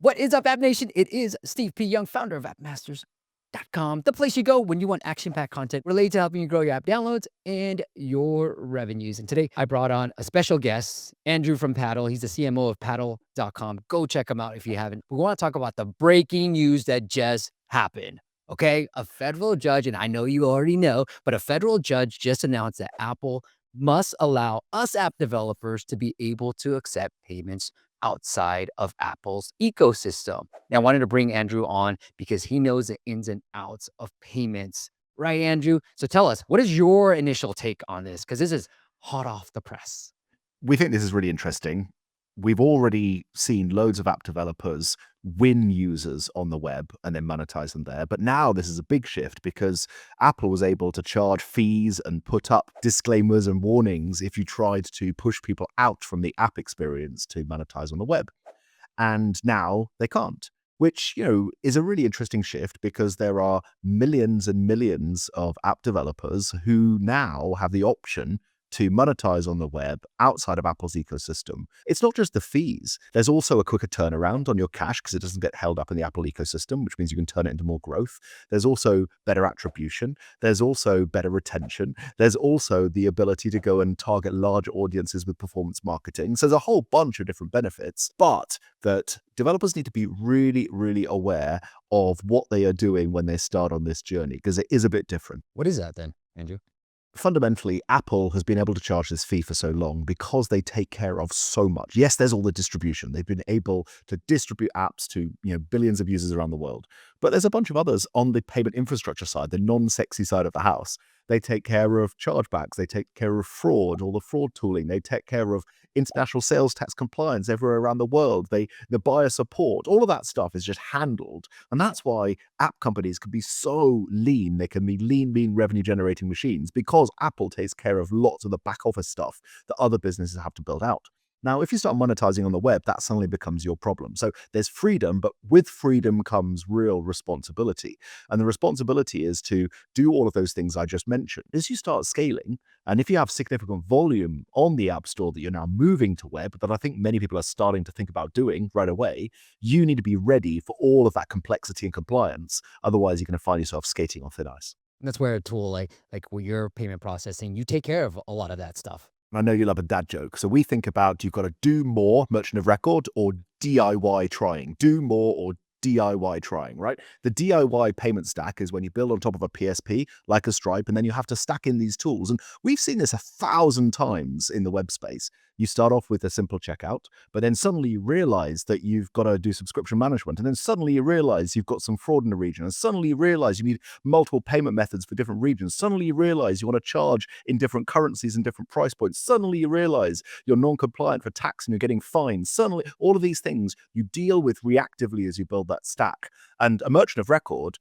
What is up, App Nation? It is Steve P. Young, founder of appmasters.com, the place you go when you want action-packed content related to helping you grow your app downloads and your revenues. And today I brought on a special guest, Andrew from Paddle. He's the CMO of paddle.com. Go check him out if you haven't. We want to talk about the breaking news that just happened. Okay, a federal judge, and I know you already know, but a federal judge just announced that Apple must allow us app developers to be able to accept payments outside of Apple's ecosystem. Now, I wanted to bring Andrew on because he knows the ins and outs of payments. Right, Andrew? So tell us, what is your initial take on this? Because this is hot off the press. We think this is really interesting. We've already seen loads of app developers win users on the web and then monetize them there. But now this is a big shift because Apple was able to charge fees and put up disclaimers and warnings if you tried to push people out from the app experience to monetize on the web. And now they can't, which, is a really interesting shift because there are millions and millions of app developers who now have the option to monetize on the web outside of Apple's ecosystem. It's not just the fees. There's also a quicker turnaround on your cash because it doesn't get held up in the Apple ecosystem, which means you can turn it into more growth. There's also better attribution. There's also better retention. There's also the ability to go and target large audiences with performance marketing. So there's a whole bunch of different benefits, but that developers need to be really, really aware of what they are doing when they start on this journey because it is a bit different. What is that then, Andrew? Fundamentally, Apple has been able to charge this fee for so long because they take care of so much. Yes, there's all the distribution. They've been able to distribute apps to billions of users around the world. But there's a bunch of others on the payment infrastructure side, the non-sexy side of the house. They take care of chargebacks. They take care of fraud, all the fraud tooling. They take care of international sales tax compliance everywhere around the world. The buyer support, all of that stuff is just handled. And that's why app companies can be so lean. They can be lean revenue generating machines because Apple takes care of lots of the back office stuff that other businesses have to build out. Now, if you start monetizing on the web, that suddenly becomes your problem. So there's freedom, but with freedom comes real responsibility. And the responsibility is to do all of those things I just mentioned. As you start scaling, and if you have significant volume on the App Store that you're now moving to web, that I think many people are starting to think about doing right away, you need to be ready for all of that complexity and compliance. Otherwise, you're going to find yourself skating on thin ice. And that's where a tool like with your payment processing, you take care of a lot of that stuff. I know you love a dad joke. So we think about you've got to do more, merchant of record, or DIY trying. Do more or DIY trying, right? The DIY payment stack is when you build on top of a PSP, like a Stripe, and then you have to stack in these tools. And we've seen this 1,000 times in the web space. You start off with a simple checkout, but then suddenly you realize that you've got to do subscription management. And then suddenly you realize you've got some fraud in the region. And suddenly you realize you need multiple payment methods for different regions. Suddenly you realize you want to charge in different currencies and different price points. Suddenly you realize you're non-compliant for tax and you're getting fined. Suddenly, all of these things you deal with reactively as you build that stack. And a merchant of record,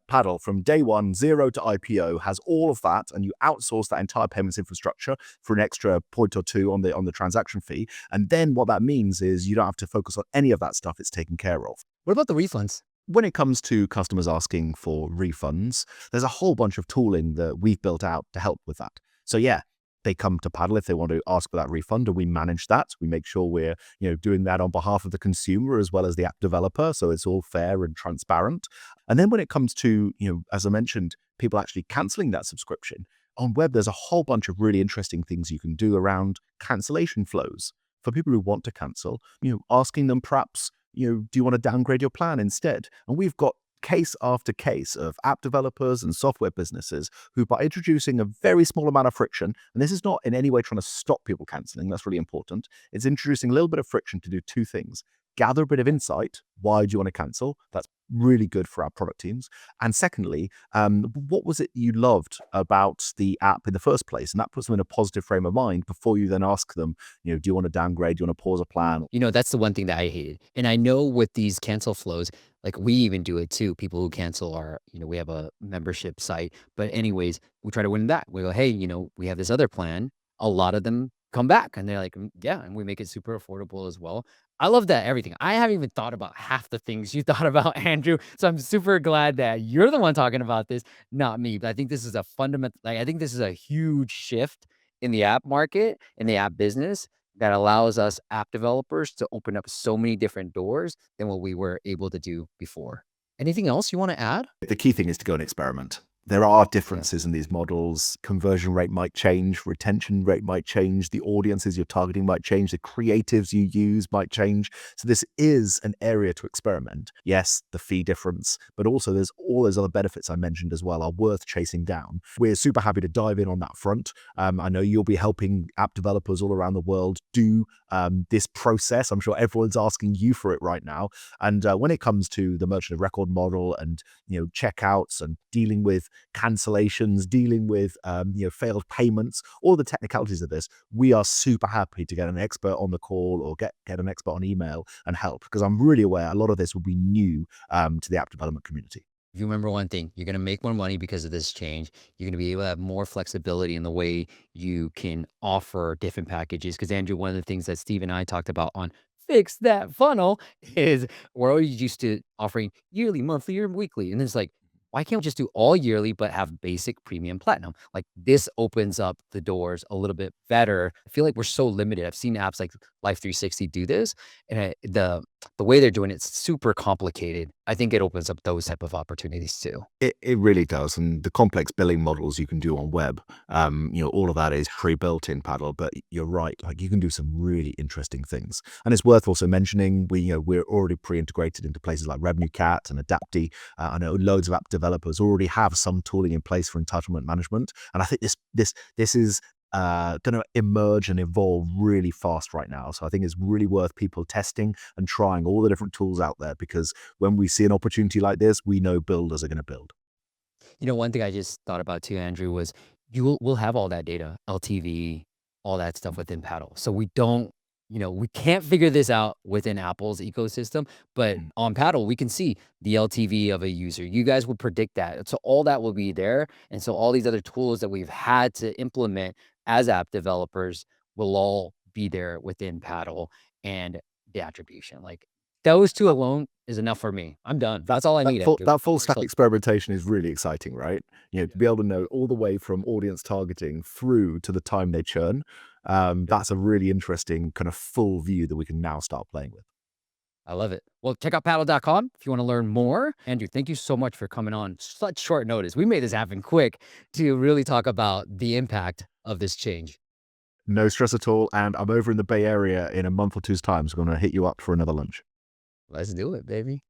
Paddle, from day one, zero to IPO, has all of that, and you outsource that entire payments infrastructure for an extra point or two on the transaction fee. And then what that means is you don't have to focus on any of that stuff. It's taken care of. What about the refunds? When it comes to customers asking for refunds, there's a whole bunch of tooling that we've built out to help with that. So yeah, they come to Paddle if they want to ask for that refund, and we manage that. We make sure we're doing that on behalf of the consumer as well as the app developer, so it's all fair and transparent. And then when it comes to, as I mentioned, people actually canceling that subscription, on web there's a whole bunch of really interesting things you can do around cancellation flows. For people who want to cancel, asking them perhaps, do you want to downgrade your plan instead? And we've got case after case of app developers and software businesses who, by introducing a very small amount of friction, and this is not in any way trying to stop people canceling, that's really important, it's introducing a little bit of friction to do two things. Gather a bit of insight. Why do you want to cancel? That's really good for our product teams. And secondly, what was it you loved about the app in the first place? And that puts them in a positive frame of mind before you then ask them, do you want to downgrade? Do you want to pause a plan? That's the one thing that I hated. And I know with these cancel flows, like we even do it too. People who cancel our, we have a membership site. But anyways, we try to win that. We go, hey, we have this other plan. A lot of them come back and they're like, yeah, and we make it super affordable as well. I love that everything. I haven't even thought about half the things you thought about, Andrew. So I'm super glad that you're the one talking about this, not me. But I think this is a fundamental, I think this is a huge shift in the app market, in the app business, that allows us app developers to open up so many different doors than what we were able to do before. Anything else you want to add? The key thing is to go and experiment. There are Yeah. differences in these models. Conversion rate might change, retention rate might change, the audiences you're targeting might change, the creatives you use might change. So this is an area to experiment. Yes, the fee difference, but also there's all those other benefits I mentioned as well are worth chasing down. We're super happy to dive in on that front. I know you'll be helping app developers all around the world do this process. I'm sure everyone's asking you for it right now. And when it comes to the merchant of record model and checkouts and dealing with cancellations, dealing with failed payments, all the technicalities of this, we are super happy to get an expert on the call or get an expert on email and help, because I'm really aware a lot of this will be new to the app development community. If you remember one thing, you're going to make more money because of this change. You're going to be able to have more flexibility in the way you can offer different packages. Because, Andrew, one of the things that Steve and I talked about on Fix That Funnel is we're always used to offering yearly, monthly, or weekly. And it's like, why can't we just do all yearly, but have basic premium platinum? Like, this opens up the doors a little bit better. I feel like we're so limited. I've seen apps like Life 360 do this, and the way they're doing it's super complicated. I think it opens up those type of opportunities too. It really does, and the complex billing models you can do on web, all of that is pre-built in Paddle. But you're right, like you can do some really interesting things, and it's worth also mentioning we're already pre-integrated into places like RevenueCat and Adapty. I know loads of app developers already have some tooling in place for entitlement management, and I think this is going to emerge and evolve really fast right now. So I think it's really worth people testing and trying all the different tools out there, because when we see an opportunity like this, we know builders are going to build. One thing I just thought about too, Andrew, was we'll have all that data, LTV, all that stuff within Paddle. So we can't figure this out within Apple's ecosystem, but Mm. on Paddle, we can see the LTV of a user. You guys will predict that. So all that will be there. And so all these other tools that we've had to implement as app developers will all be there within Paddle and the attribution. Like those two alone is enough for me. I'm done. That's all I That need, full, Andrew. that full I'm stack excited. experimentation is really exciting, right? To be able to know all the way from audience targeting through to the time they churn, that's a really interesting kind of full view that we can now start playing with. I love it. Well, check out paddle.com if you want to learn more. Andrew, thank you so much for coming on such short notice. We made this happen quick to really talk about the impact of this change. No stress at all. And I'm over in the Bay Area in a month or two's time, so I'm going to hit you up for another lunch. Let's do it, baby.